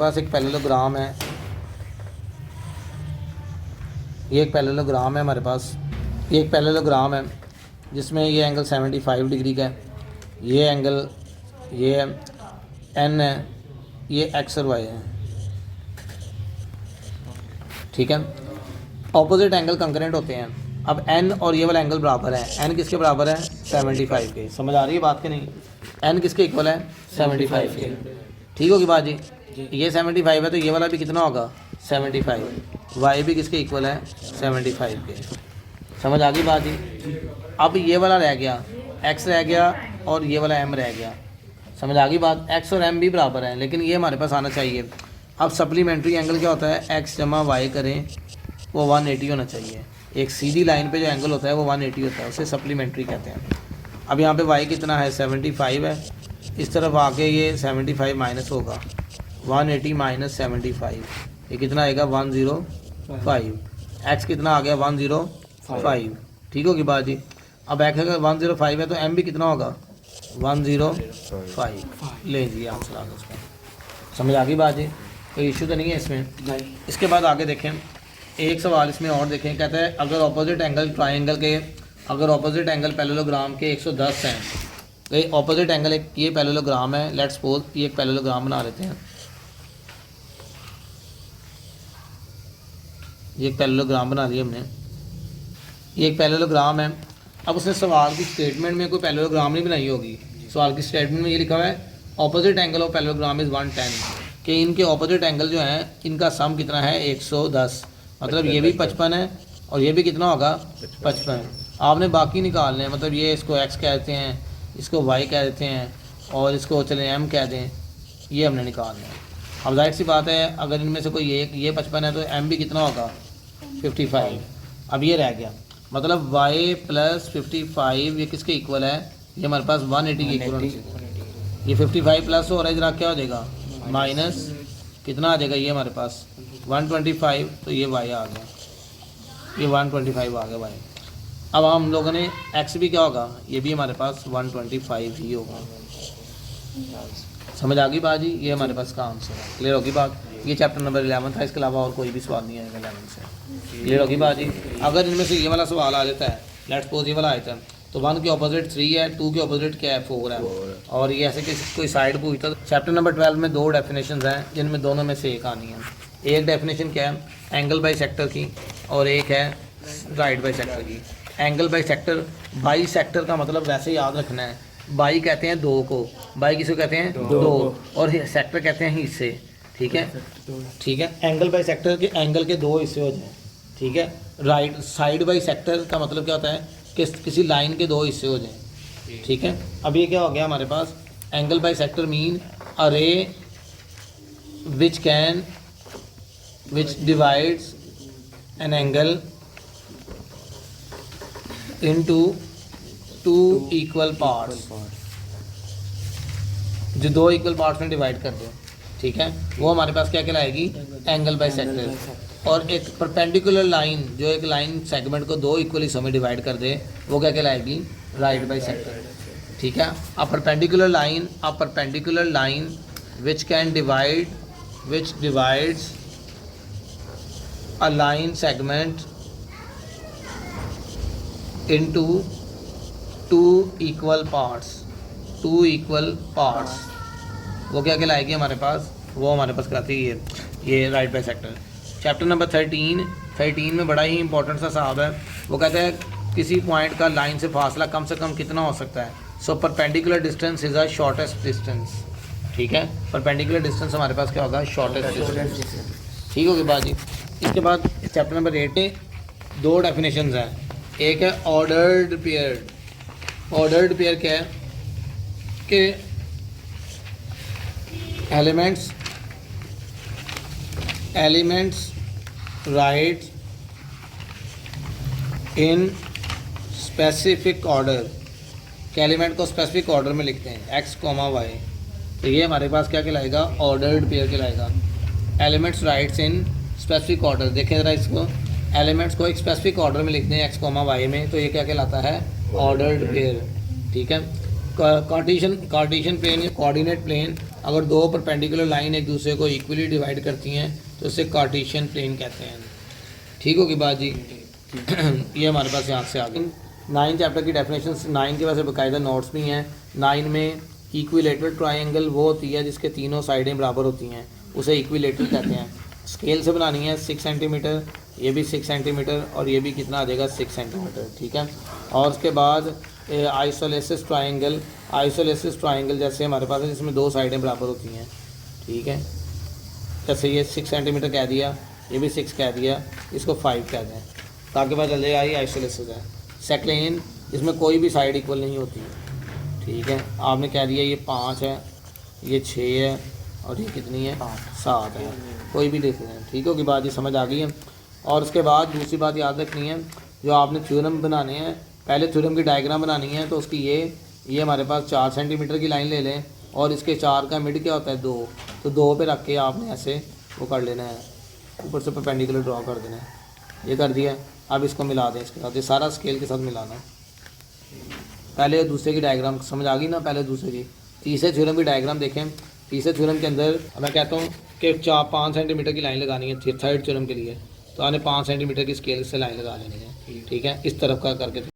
पास एक पैरेललोग्राम है, ये एक पैरेललोग्राम है हमारे पास। ये एक पैरेललोग्राम है जिसमें ये एंगल 75 डिग्री का है, ये एंगल ये है, एन है, ये एक्स और वाई है, ठीक है। ऑपोजिट एंगल कंकरेंट होते हैं। अब एन और ये वाला एंगल बराबर है। एन किसके बराबर है? 75 के। समझ आ रही है बात कि नहीं? एन किसके इक्वल है? 75 के। ठीक होगी बात जी? ये 75 है तो ये वाला भी कितना होगा? 75। वाई भी किसके इक्वल है? 75 के। समझ आ गई बात जी? अब ये वाला रह गया, एक्स रह गया और ये वाला एम रह गया। समझ आ गई बात? एक्स और एम भी बराबर है लेकिन ये हमारे पास आना चाहिए। अब सप्लीमेंट्री एंगल क्या होता है? एक्स जमा वाई करें वो 180 होना चाहिए। एक सीधी लाइन पे जो एंगल होता है वो 180 होता है, उसे सप्लीमेंट्री कहते हैं। अब यहाँ पे वाई कितना है? 75 है। इस तरफ आके ये 75 माइनस होगा, 180 माइनस 75, ये कितना आएगा? 105। एक्स कितना आ गया? 105। ठीक होगी बात जी? अब एक्स अगर 105 है तो एम भी कितना होगा? 105। ले जी आंसर आ गया उसका। समझ आ गई बात जी? कोई इशू तो नहीं है इसमें? नहीं। इसके बाद आगे देखें, एक सवाल इसमें और देखें। कहता है अगर ऑपोजिट एंगल ट्राइंगल के, अगर ऑपोजिट एंगल पैरेललोग्राम के 110 हैं, तो ये ऑपोजिट एंगल एक ये पैरेललोग्राम है। लेट्स सपोज ये एक पैरेललोग्राम बना लेते हैं, ये एक पैरेललोग्राम बना लिया हमने, ये एक पैरेललोग्राम है। अब उसने सवाल की स्टेटमेंट में कोई पैरेललोग्राम नहीं बनाई होगी। सवाल की स्टेटमेंट में ये लिखा हुआ है opposite angle of parallelogram is 110, कि इनके ऑपोजिट एंगल जो हैं इनका सम कितना है? 110। मतलब ये भी 55 है और ये भी कितना होगा? 55। आपने बाकी निकालने हैं, मतलब ये इसको x कहते हैं, इसको y कह देते हैं और इसको चलें m कह दें, ये हमने निकालना है। अब जाहिर सी बात है अगर इनमें से कोई एक ये 55 है तो m भी कितना होगा? 55। अब ये रह गया, मतलब y प्लस 55 ये किसके इक्वल है? ये हमारे पास 180 के इक्वल। ये 55 प्लस हो रहा है, जरा क्या हो जाएगा? माइनस कितना आ जाएगा? ये हमारे पास 125, तो ये y आ गया, ये 125 आ गया y। अब हम लोगों ने x भी क्या होगा? ये भी हमारे पास 125 ही होगा। समझ आ गई बात जी? ये हमारे पास का आंसर है। क्लियर होगी बात? ये चैप्टर नंबर 11 था, इसके अलावा और कोई भी सवाल नहीं आएगा 11 से। क्लियर होगी बात जी? अगर इनमें से ये वाला सवाल आ जाता है, लेट्स सपोज ये वाला आया था, तो 1 के ऑपोजिट 3 है, 2 के ऑपोजिट क्या है? 4 है, और ये ऐसे कि कोई साइड पूछता। चैप्टर नंबर 12 में 2 डेफिनेशंस हैं जिनमें दोनों में से एक आनी है। एक डेफिनेशन क्या है? एंगल बाई सेक्टर की, और एक है राइट बाई सेक्टर की। Angle by sector, by sector का मतलब वैसे याद रखना है, बाई कहते हैं 2 को, बाई किसको कहते हैं? 2, और सेक्टर कहते हैं हिस्से। ठीक है, ठीक है। एंगल बाई सेक्टर के एंगल के 2 हिस्से हो जाएं। ठीक है। राइट साइड बाई सेक्टर का मतलब क्या होता है? कि किसी लाइन के 2 हिस्से हो जाएं। ठीक है। अब ये क्या हो गया हमारे पास? एंगल बाई सेक्टर मीन अ रे which divides an angle into 2 equal parts, जो 2 इक्वल पार्ट्स में डिवाइड कर दो। ठीक है, वो हमारे पास क्या कहलाएगी? Angle bisector. और एक परपेंडिकुलर लाइन, जो एक लाइन सेगमेंट को 2 इक्वल हिस्सों में डिवाइड कर दे, वो क्या कहलाएगी? Right bisector. ठीक है। A perpendicular line which divides a line segment into 2 equal parts, वो क्या कहलाएगी हमारे पास? वो हमारे पास कहती है ये right by sector. Chapter number 13 में बड़ा ही इंपॉर्टेंट सा साहब है। वो कहता है किसी पॉइंट का लाइन से फासला कम से कम कितना हो सकता है? So perpendicular distance is a shortest distance. ठीक है, परपेंडिकुलर डिस्टेंस हमारे पास क्या होगा? Shortest distance. ठीक होगी बात जी? इसके बाद चैप्टर नंबर 8 में 2 डेफिनेशंस हैं। एक है ऑर्डर्ड पेयर। ऑर्डर्ड पेयर क्या है? कि elements right in specific order, के एलिमेंट को स्पेसिफिक ऑर्डर में लिखते हैं x, y। तो ये हमारे पास क्या कहलाएगा? ऑर्डर्ड पेयर कहलाएगा। Elements rights in specific order, देखें ज़रा इसको, एलिमेंट्स को एक स्पेसिफिक ऑर्डर में लिखते हैं x, y में, तो ये क्या कहलाता है? Ordered pair. ठीक है। कार्टेशियन प्लेन या कोऑर्डिनेट प्लेन अगर दो परपेंडिकुलर लाइन एक दूसरे को इक्वली डिवाइड करती हैं तो इसे कार्टेशियन प्लेन कहते हैं। ठीक होगी बात जी। ये हमारे पास यहाँ से आ गई 9 चैप्टर की डेफिनेशन। 9 के वैसे बाकायदा नोट्स भी हैं। 9 में इक्विलेटरल ट्रायंगल वो होती है जिसके तीनों साइडें बराबर होती हैं, उसे इक्विलेटरल कहते हैं। स्केल से बनानी है 6 सेंटीमीटर, ये भी 6 सेंटीमीटर और ये भी कितना आ जाएगा 6 सेंटीमीटर। ठीक है। और उसके बाद आइसोलेसिस ट्रायंगल। आइसोलेसिस ट्रायंगल जैसे हमारे पास है जिसमें दो साइडें बराबर होती हैं। ठीक है। जैसे ये 6 सेंटीमीटर कह दिया, ये भी 6 कह दिया, इसको 5 कह दें ताकि पता चल जाएगा ये आइसोलेसिस है। सेक्लेन इसमें कोई भी साइड इक्वल नहीं होती। ठीक है। आपने कह दिया ये 5 है, ये 6 है और ये कितनी है 7 है, कोई भी देख लें। ठीक होगी बात, ये समझ आ गई है। और उसके बाद दूसरी बात याद रखनी है, जो आपने थ्योरम बनाने हैं, पहले थ्योरम की डायग्राम बनानी है तो उसकी ये हमारे पास 4 सेंटीमीटर की लाइन ले लें और इसके 4 का मिड क्या होता है 2, तो 2 पे रख के आपने ऐसे वो कर लेना है, ऊपर से परपेंडिकुलर ड्रॉ कर देना है। ये कर दिया। अब इसको मिला दें इसके साथ, ये सारा स्केल के साथ मिलाना है। पहले दूसरे की डायग्राम समझ आ गई ना, पहले दूसरे की। तीसरे थ्योरम की डायग्राम देखें। तीसरे थ्योरम के अंदर मैं कहता हूँ कि 5 सेंटीमीटर की लाइन लगानी है थर्ड थ्योरम के लिए, तो आपने 5 सेंटीमीटर की स्केल से लाइन लगा लेनी है। ठीक है। इस तरफ का करके